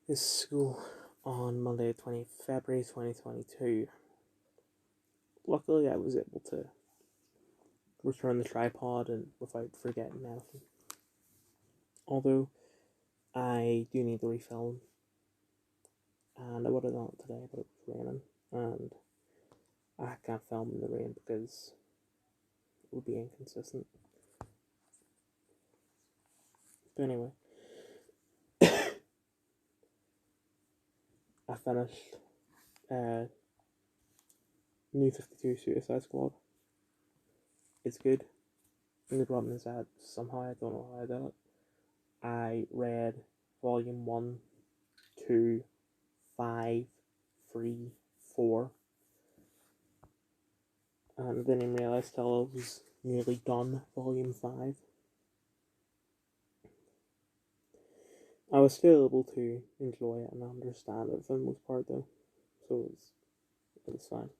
This school on Monday, 20th February 2022. Luckily, I was able to return the tripod and without forgetting anything. Although, I do need to refilm, and I would have done it today, but it was raining, and I can't film in the rain because it would be inconsistent. But anyway, I finished New 52 Suicide Squad. It's good. The only problem is that somehow I don't know how I did it. I read volume 1, 2, 5, 3, 4, and I didn't even realise till I was nearly done volume 5. I was still able to enjoy it and understand it for the most part though, so it was fine.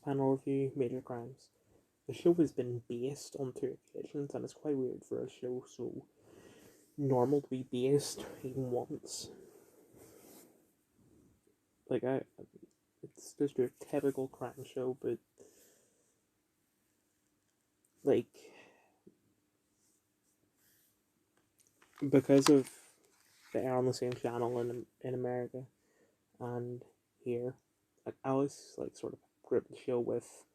Panel review, Major Crimes. The show has been based on 2 occasions, and it's quite weird for a show so normal to be based even once. Like, it's just your typical crime show, but like, because of they are on the same channel in America and here, like, I always like sort of group the show with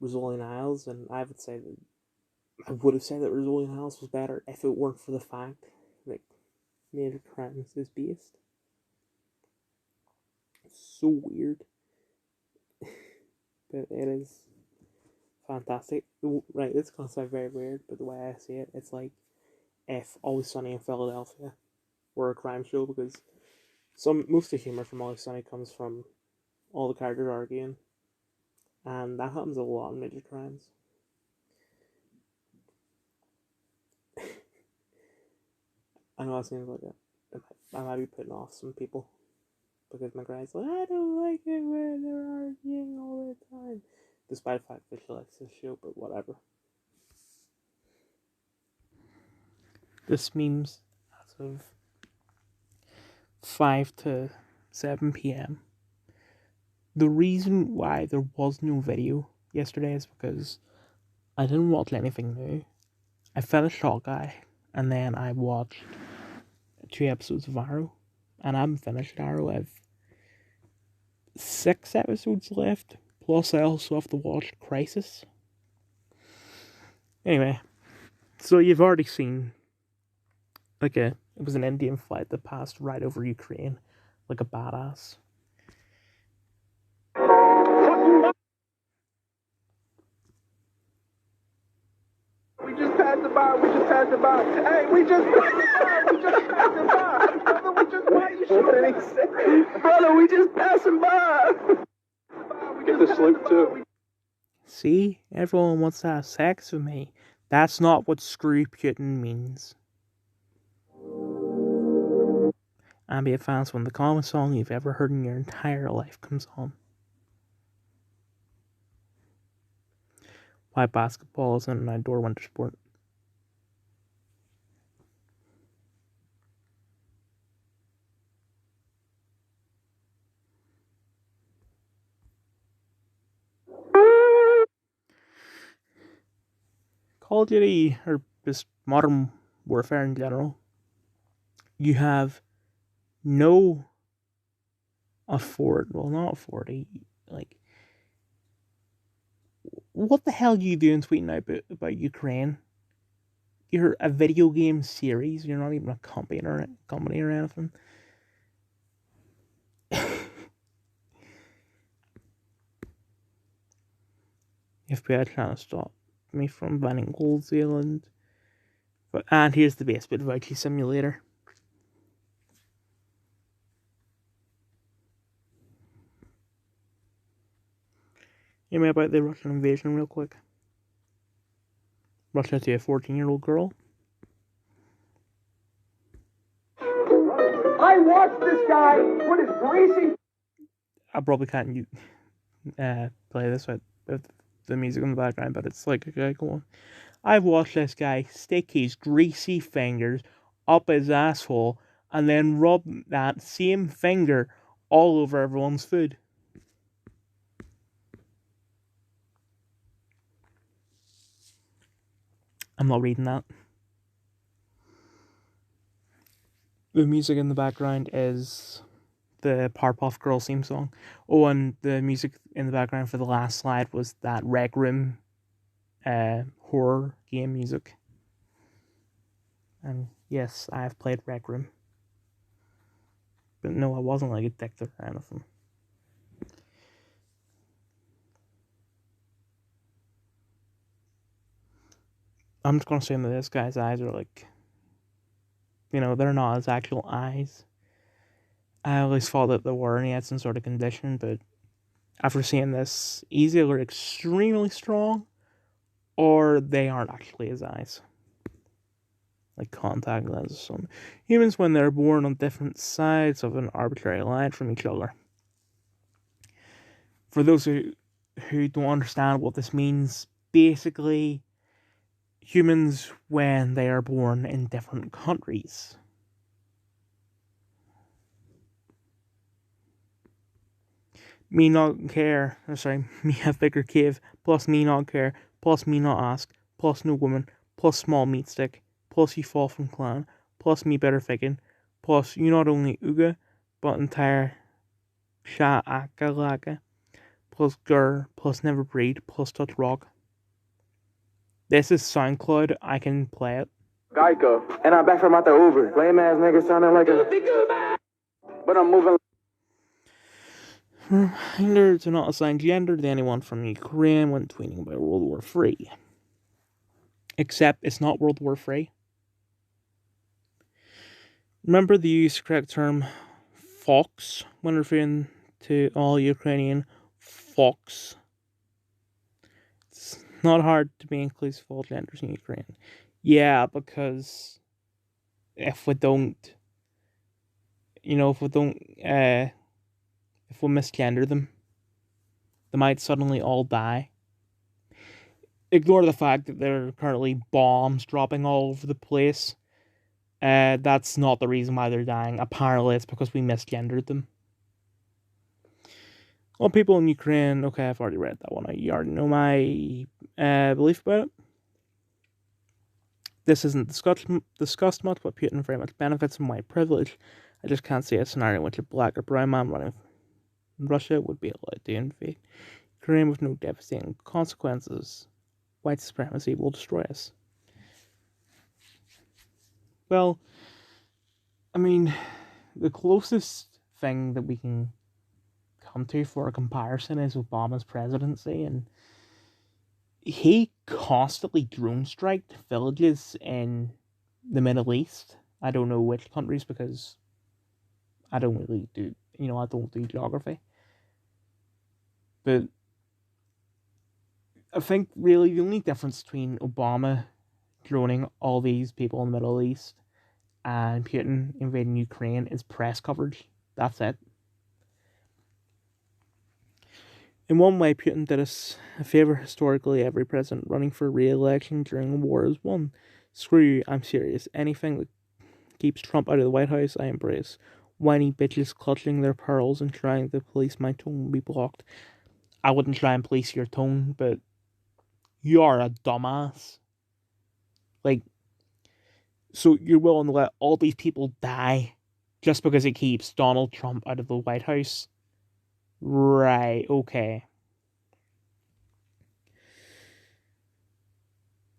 Rizzoli Niles, and I would have said that Rizzoli Niles was better if it weren't for the fact that Major Crimes is based. It's so weird, but it is fantastic. Right, it's gonna sound very weird, but the way I see it, it's like if Always Sunny in Philadelphia were a crime show, because most of the humor from Always Sunny comes from all the characters arguing, and that happens a lot in Major Crimes. I know it seems like I might be putting off some people because my guy's like, I don't like it when they're arguing all the time, despite the fact that she likes this show, but whatever. This memes as of 5 to 7 p.m. The reason why there was no video yesterday is because I didn't watch anything new. I finished Hawkeye, and then I watched 2 episodes of Arrow, and I haven't finished Arrow. I've 6 episodes left, plus I also have to watch Crisis. Anyway, so you've already seen, it was an Indian flight that passed right over Ukraine, like a badass. We just passed it by. Hey, we just passed it by. Why you shooting? Brother, we just passing by. Get the sloop too. See, everyone wants to have sex with me. That's not what screw Putin means. Ambient fans, when the calmest song you've ever heard in your entire life comes on. Why basketball isn't an outdoor winter sport. Call of Duty, or just modern warfare in general, you have no not authority, like, what the hell are you doing tweeting out about Ukraine? You're a video game series, you're not even a company or anything. FBI trying to stop me from banning Gold Zealand. And here's the best bit of IT Simulator. Hear me about the Russian invasion real quick. Russia to a 14-year-old girl. I watched this guy put his greasy. I probably can't play this with the music in the background, but it's like, okay, go on. I've watched this guy stick his greasy fingers up his asshole and then rub that same finger all over everyone's food. I'm not reading that. The music in the background is the Powerpuff Girls theme song. Oh, and the music in the background for the last slide was that Rec Room horror game music. And yes, I have played Rec Room. But no, I wasn't like addicted or anything. I'm just gonna say that this guy's eyes are like, they're not his actual eyes. I always thought that they were, and he had some sort of condition, but after seeing this, he's either extremely strong, or they aren't actually his eyes. Like contact lenses. Some humans, when they're born on different sides of an arbitrary line from each other. For those who don't understand what this means, basically, humans, when they are born in different countries, me not care, me have bigger cave, plus me not care, plus me not ask, plus no woman, plus small meat stick, plus you fall from clan, plus me better figgin, plus you not only Uga, but entire Sha Aka Laga, plus Gur, plus never breed, plus touch rock. This is SoundCloud, I can play it. Geico, and I'm back from out the Uber. Lame ass nigga sounding like a. But I'm moving. Reminder to not assign gender to anyone from Ukraine when tweeting about World War III. Except it's not World War III. Remember the use correct term fox when referring to all Ukrainian fox. It's not hard to be inclusive of all genders in Ukraine. Yeah, because if we misgender them, they might suddenly all die. Ignore the fact that there are currently bombs dropping all over the place. That's not the reason why they're dying. Apparently it's because we misgendered them. Well, people in Ukraine, okay, I've already read that one. You already know my belief about it. This isn't discussed much, but Putin very much benefits from white privilege. I just can't see a scenario in which a black or brown man running Russia would be allowed to invade Ukraine with no devastating consequences. White supremacy will destroy us. Well, I mean, the closest thing that we can come to for a comparison is Obama's presidency, and he constantly drone striked villages in the Middle East. I don't know which countries because I don't really do, I don't do geography. But I think really the only difference between Obama droning all these people in the Middle East and Putin invading Ukraine is press coverage. That's it. In one way, Putin did us a favour. Historically, every president running for re-election during a war is won. Screw you, I'm serious. Anything that keeps Trump out of the White House, I embrace. Whiny bitches clutching their pearls and trying to police my tongue will be blocked. I wouldn't try and police your tongue, but you are a dumbass. Like, so you're willing to let all these people die just because it keeps Donald Trump out of the White House? Right, okay.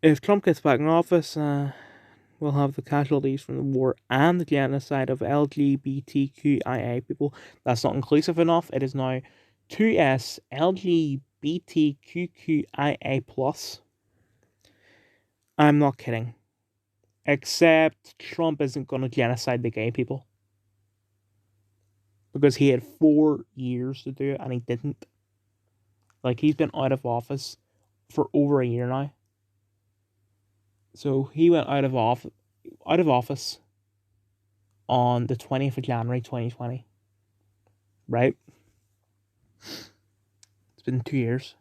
If Trump gets back in office, we'll have the casualties from the war and the genocide of LGBTQIA people. That's not inclusive enough. It is now 2S LGBTQIA+. I'm not kidding. Except Trump isn't going to genocide the gay people. Because he had 4 years to do it and he didn't. Like, he's been out of office for over a year now. So he went out of office on the 20th of January 2020. Right? It's been 2 years.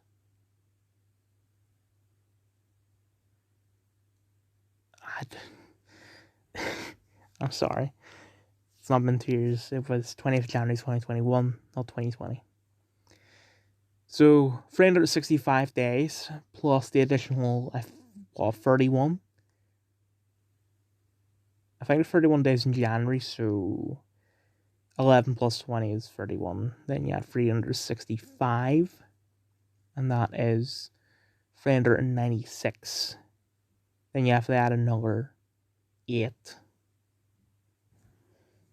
I'm sorry. It's not been 2 years. It was 20th January 2021, not 2020. So 365 days plus the additional 31. I think it's 31 days in January, so 11 plus 20 is 31. Then you add 365, and that is 396. Then you have to add another 8.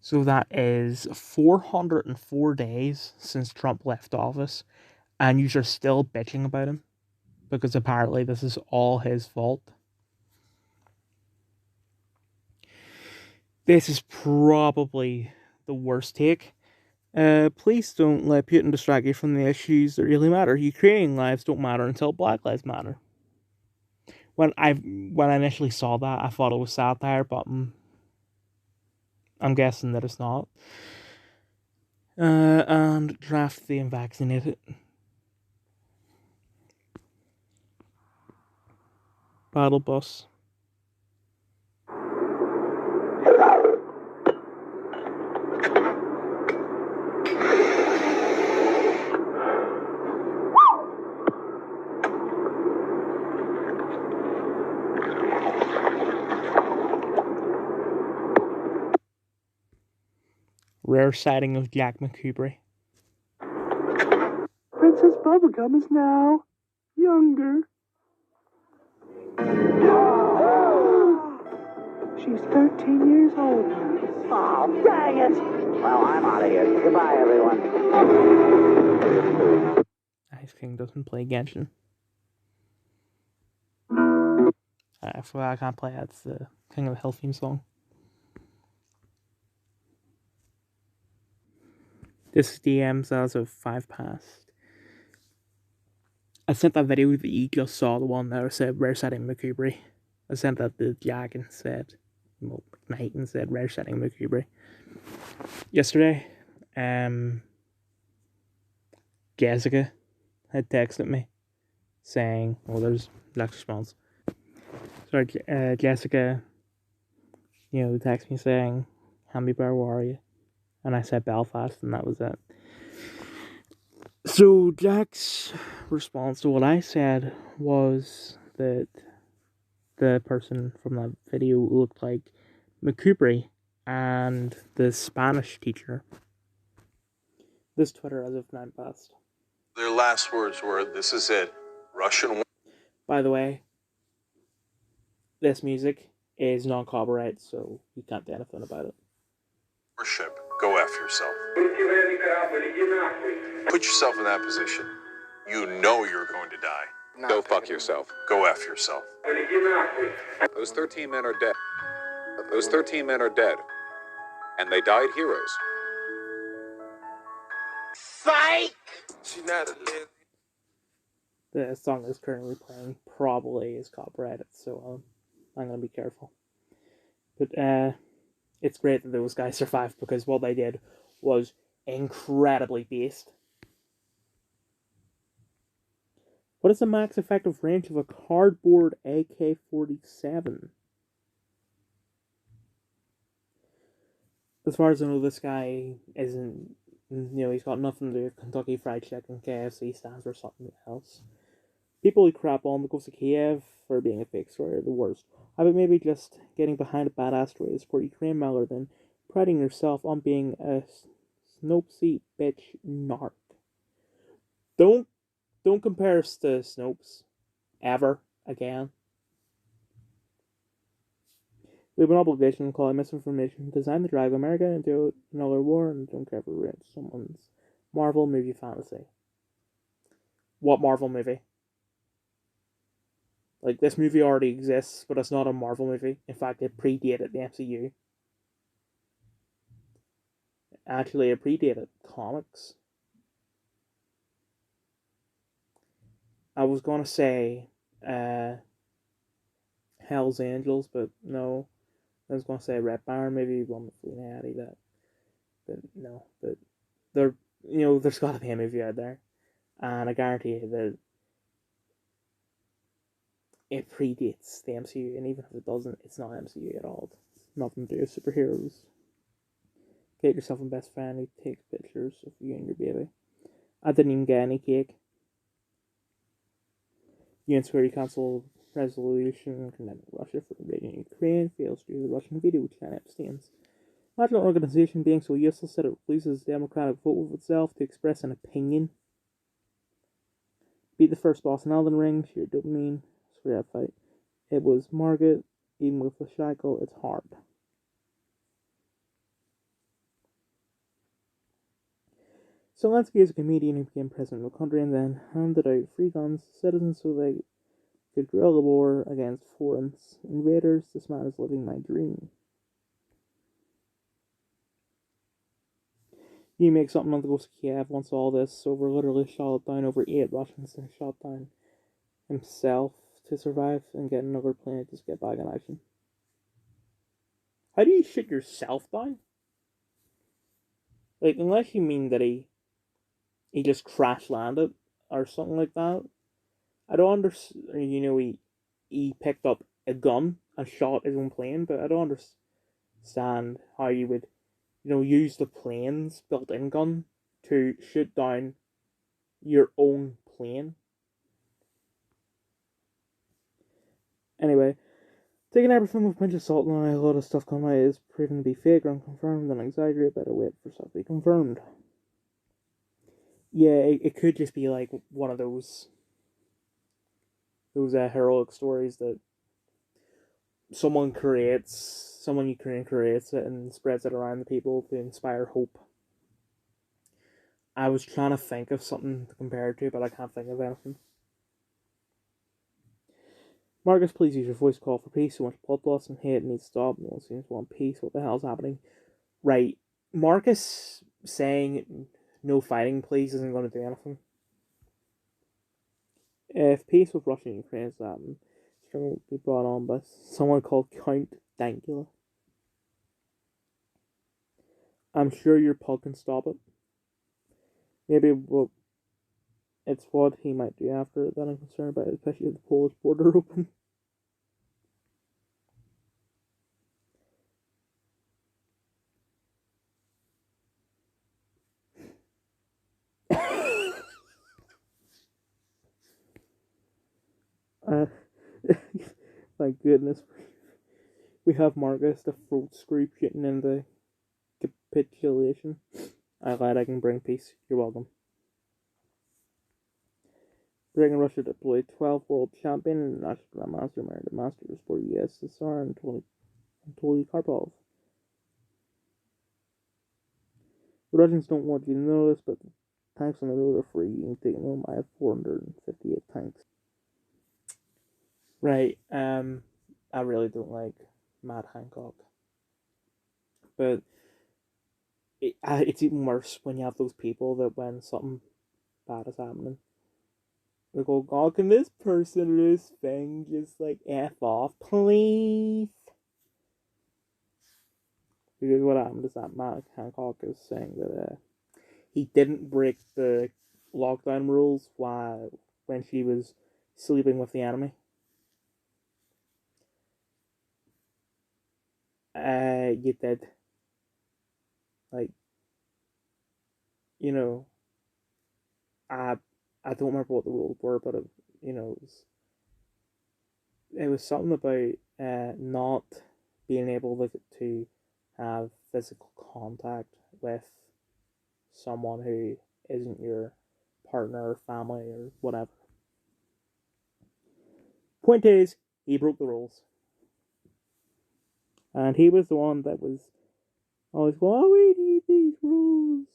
So that is 404 days since Trump left office, and you're still bitching about him because apparently this is all his fault. This is probably the worst take. Please don't let Putin distract you from the issues that really matter. Ukrainian lives don't matter until Black Lives Matter. When I initially saw that, I thought it was satire, but I'm guessing that it's not. And draft the unvaccinated. Battle bus. Rare sighting of Jack McCoubry. Princess Bubblegum is now younger. She's 13 years old. Oh, dang it! Well, I'm out of here. Goodbye, everyone. Ice King doesn't play Genshin. I forgot I can't play it. It's the King of the Hill theme song. This is DMs as of 5 past. I sent that video that you just saw, the one that said rare setting McCoubry. I sent that to Jack and said, McKnight, and said rare setting McCoubry. Yesterday, Jessica had texted me saying, well, there's next response. Sorry, Jessica, texted me saying, Hamby Bear, where are you? And I said Belfast, and that was it. So Jack's response to what I said was that the person from that video looked like McCoubry and the Spanish teacher. This Twitter as of 9 past. Their last words were, "This is it. Russian." By the way, this music is non-copyright, so you can't do anything about it. Worship. Go F yourself. Put yourself in that position. You know you're going to die. Go fuck yourself. Go F yourself. Those 13 men are dead. Those 13 men are dead. And they died heroes. Psych! She's not a lady. The song is currently playing probably is copyrighted, so I'm going to be careful. But it's great that those guys survived because what they did was incredibly based. What is the max effective range of a cardboard AK-47? As far as I know, this guy isn't, he's got nothing to do with Kentucky Fried Chicken, KFC stands, or something else. People who crap on the Ghost of Kiev for being a fake story are the worst. How about maybe just getting behind a badass story to support Ukraine rather than priding yourself on being a Snopesy bitch narc? Don't compare us to Snopes. Ever. Again. We have an obligation to call out misinformation designed to drag America into another war and don't care if it ruins someone's Marvel movie fantasy. What Marvel movie? Like, this movie already exists, but it's not a Marvel movie. In fact, it predated the MCU. Actually, it predated comics. I was gonna say Hell's Angels, but no. I was gonna say Red Baron, maybe one with Lena Headey, that. But no. But there's gotta be a movie out there. And I guarantee you that it predates the MCU, and even if it doesn't, it's not MCU at all. It's nothing to do with superheroes. Get yourself a best friend who takes pictures of you and your baby. I didn't even get any cake. UN Security Council resolution condemning Russia for invading Ukraine fails due to the Russian veto, which China abstains. Imagine an organization being so useless that it replaces the democratic vote with itself to express an opinion. Beat the first boss in Elden Ring, sheer dopamine, swear that fight. It was Margaret, even with the shackle, it's hard. Zelensky is a comedian who became president of the country and then handed out free guns to citizens so they could guerrilla war against foreign invaders. This man is living my dream. You make something on the Ghost of Kiev once all this over literally shot down over 8 Russians and shot down himself to survive and get another plane to just get back in action. How do you shoot yourself down? Like, unless you mean that he just crash landed or something like that. I don't understand, he picked up a gun and shot his own plane, but I don't understand how you would, use the plane's built-in gun to shoot down your own plane. Anyway, taking everything with a pinch of salt now, a lot of stuff coming out is proven to be fake or unconfirmed and exaggerated, better wait for stuff to be confirmed. Yeah, it could just be like one of those heroic stories that someone Ukraine creates it and spreads it around the people to inspire hope. I was trying to think of something to compare it to, but I can't think of anything. Marcus, please use your voice call for peace. So much blood loss and hate needs to stop. No one seems to want peace. What the hell's happening? Right. Marcus saying no fighting, please, isn't going to do anything. If peace with Russia and Ukraine is happening, it's going to be brought on by someone called Count Dankula. I'm sure your pod can stop it. Maybe it's what he might do after that I'm concerned about, especially with the Polish border open. My goodness. We have Marcus, the throat screw shitting in the capitulation. I'm glad I can bring peace. You're welcome. Dragon Russia deployed 12 world champion and national grandmaster married the master of sport USSR and Anatoly Karpov. The Russians don't want you to know this, but the tanks on the road are free. You can take them. I have 458 tanks. Right, I really don't like Matt Hancock. But it's even worse when you have those people that when something bad is happening, they go, oh, can this person or this thing just like F off, please? Because what happened is that Matt Hancock is saying that he didn't break the lockdown rules when she was sleeping with the enemy. You did. Like, I don't remember what the rules were, but it was something about not being able to have physical contact with someone who isn't your partner or family or whatever. Point is, he broke the rules. And he was the one that was always going, oh, we need these rules.